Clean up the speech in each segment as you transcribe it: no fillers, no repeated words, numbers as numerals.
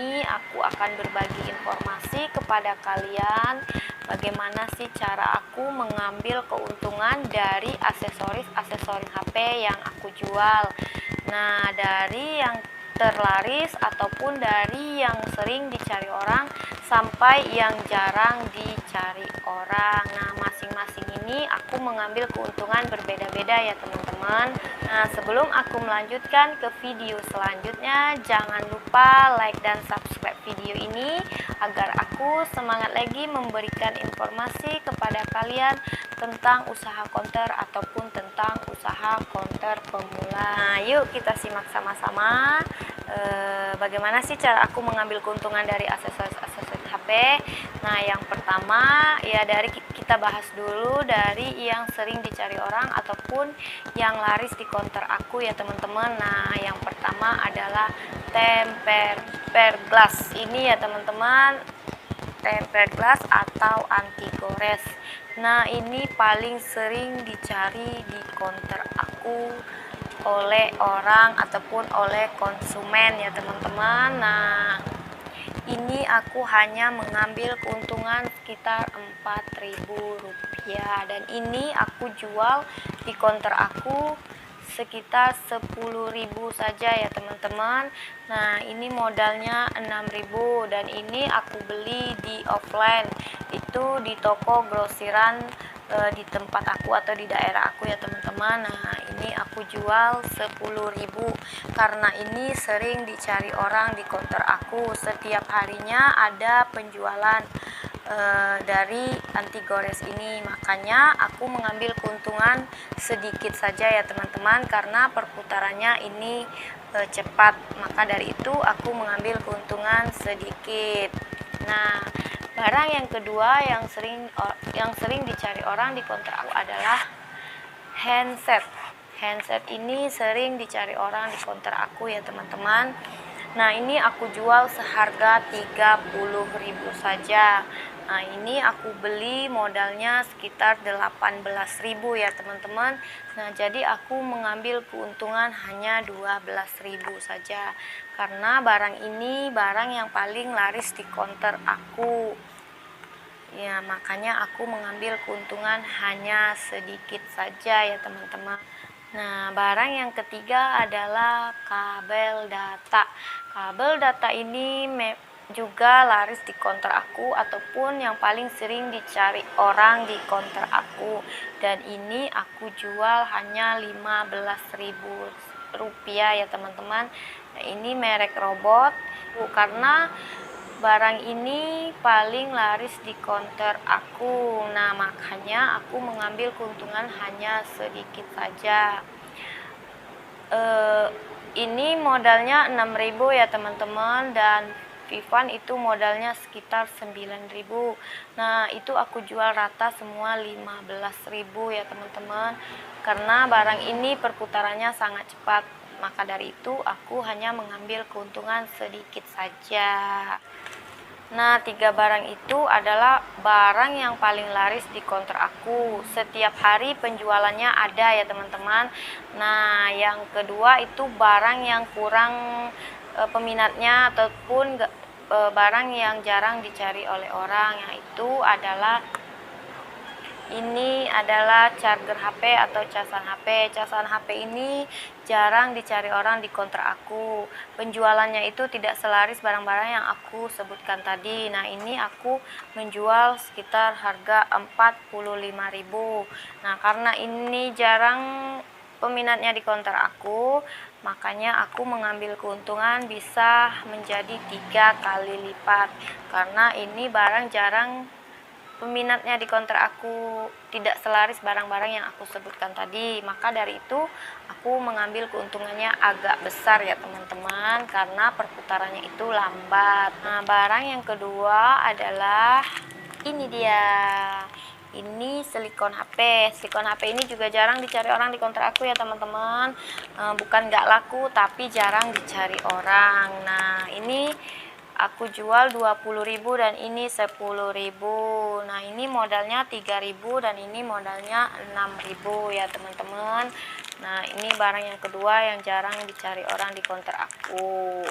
ini aku akan berbagi informasi kepada kalian bagaimana sih cara aku mengambil keuntungan dari aksesoris HP yang aku jual. Nah, dari yang terlaris ataupun dari yang sering dicari orang sampai yang jarang dicari orang. Nah, masing-masing ini aku mengambil keuntungan berbeda-beda ya teman-teman. Nah, sebelum aku melanjutkan ke video selanjutnya, jangan lupa like dan subscribe video ini agar aku semangat lagi memberikan informasi kepada kalian tentang usaha counter ataupun tentang usaha counter pemula. Nah, yuk kita simak sama-sama bagaimana sih cara aku mengambil keuntungan dari aksesoris HP. Nah, yang pertama ya kita bahas dulu dari yang sering dicari orang ataupun yang laris di counter aku ya teman-teman. Nah, yang pertama adalah tempered glass ini ya teman-teman, tempered glass atau anti gores. Nah, ini paling sering dicari di counter aku oleh orang ataupun oleh konsumen ya teman-teman. Nah, ini aku hanya mengambil keuntungan sekitar Rp4.000 dan ini aku jual di counter aku sekitar 10.000 saja ya teman-teman. Nah, ini modalnya 6.000 dan ini aku beli di offline, itu di toko grosiran di tempat aku atau di daerah aku ya teman-teman. Nah, ini aku jual 10.000 karena ini sering dicari orang di counter aku. Setiap harinya ada penjualan dari anti gores ini, makanya aku mengambil keuntungan sedikit saja ya teman-teman karena perputarannya ini cepat, maka dari itu aku mengambil keuntungan sedikit. Nah, barang yang kedua yang sering dicari orang di counter aku adalah handset. Handset ini sering dicari orang di counter aku ya teman-teman. Nah, ini aku jual seharga 30.000 saja. Nah, ini aku beli modalnya sekitar 18.000 ya teman-teman. Nah, jadi aku mengambil keuntungan hanya 12.000 saja karena barang ini barang yang paling laris di counter aku ya, makanya aku mengambil keuntungan hanya sedikit saja ya teman-teman. Nah, barang yang ketiga adalah kabel data. Kabel data ini juga laris di counter aku ataupun yang paling sering dicari orang di counter aku, dan ini aku jual hanya Rp15.000 ya teman-teman. Nah, ini merek robot karena barang ini paling laris di counter aku. Nah, makanya aku mengambil keuntungan hanya sedikit saja. Ini modalnya 6.000 ya teman-teman, dan Vivan itu modalnya sekitar 9.000. Nah, itu aku jual rata semua 15.000 ya teman-teman karena barang ini perputarannya sangat cepat, maka dari itu aku hanya mengambil keuntungan sedikit saja. Nah, 3 barang itu adalah barang yang paling laris di counter aku. Setiap hari penjualannya ada ya teman-teman. Nah, yang kedua itu barang yang kurang peminatnya ataupun barang yang jarang dicari oleh orang, yaitu adalah ini adalah charger HP atau casan HP. Casan HP ini jarang dicari orang di counter aku. Penjualannya itu tidak selaris barang-barang yang aku sebutkan tadi. Nah, ini aku menjual sekitar harga 45.000. Nah, karena ini jarang peminatnya di counter aku, makanya aku mengambil keuntungan bisa menjadi 3 kali lipat karena ini barang jarang peminatnya di counter aku, tidak selaris barang-barang yang aku sebutkan tadi. Maka dari itu aku mengambil keuntungannya agak besar ya teman-teman karena perputarannya itu lambat. Nah, barang yang kedua adalah ini dia. Ini silikon HP. Silikon HP ini juga jarang dicari orang di counter aku ya teman-teman. Bukan nggak laku, tapi jarang dicari orang. Nah, ini aku jual 20.000 dan ini 10.000. Nah, ini modalnya 3.000 dan ini modalnya 6.000 ya teman-teman. Nah, ini barang yang kedua yang jarang dicari orang di counter aku.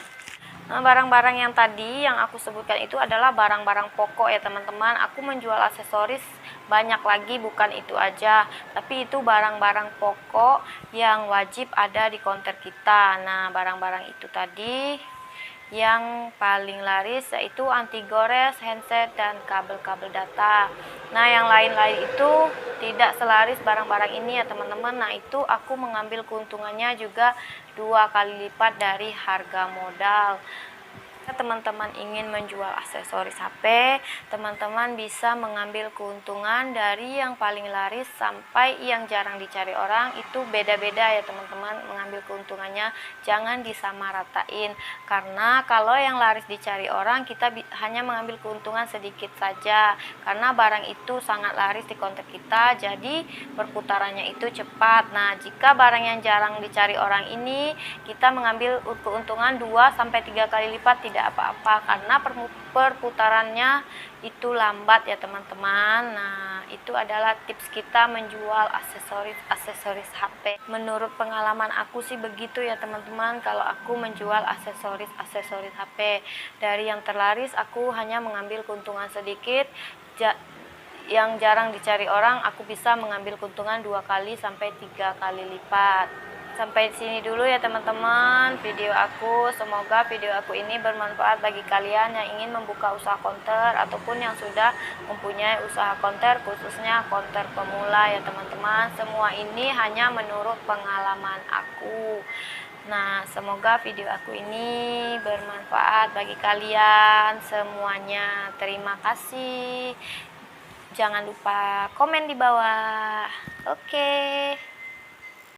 Barang-barang yang tadi yang aku sebutkan itu adalah barang-barang pokok ya teman-teman. Aku menjual aksesoris banyak lagi, bukan itu aja, tapi itu barang-barang pokok yang wajib ada di counter kita. Nah, barang-barang itu tadi yang paling laris yaitu anti gores, handset, dan kabel-kabel data. Nah, yang lain-lain itu tidak selaris barang-barang ini ya teman-teman. Nah, itu aku mengambil keuntungannya juga 2 kali lipat dari harga modal. Teman-teman ingin menjual aksesoris HP, teman-teman bisa mengambil keuntungan dari yang paling laris sampai yang jarang dicari orang. Itu beda-beda ya teman-teman mengambil keuntungannya, jangan disamaratain, karena kalau yang laris dicari orang kita hanya mengambil keuntungan sedikit saja, karena barang itu sangat laris di kontak kita, jadi perputarannya itu cepat. Nah, jika barang yang jarang dicari orang ini kita mengambil keuntungan 2-3 kali lipat, tidak apa-apa, karena perputarannya itu lambat ya teman-teman. Nah, itu adalah tips kita menjual aksesoris HP. Menurut pengalaman aku sih begitu ya teman-teman. Kalau aku menjual aksesoris HP, dari yang terlaris aku hanya mengambil keuntungan sedikit, yang jarang dicari orang aku bisa mengambil keuntungan 2-3 kali lipat. Sampai sini dulu ya teman-teman video aku. Semoga video aku ini bermanfaat bagi kalian yang ingin membuka usaha counter ataupun yang sudah mempunyai usaha counter, khususnya counter pemula ya teman-teman. Semua ini hanya menurut pengalaman aku. Nah, semoga video aku ini bermanfaat bagi kalian semuanya. Terima kasih. Jangan lupa komen di bawah. Oke.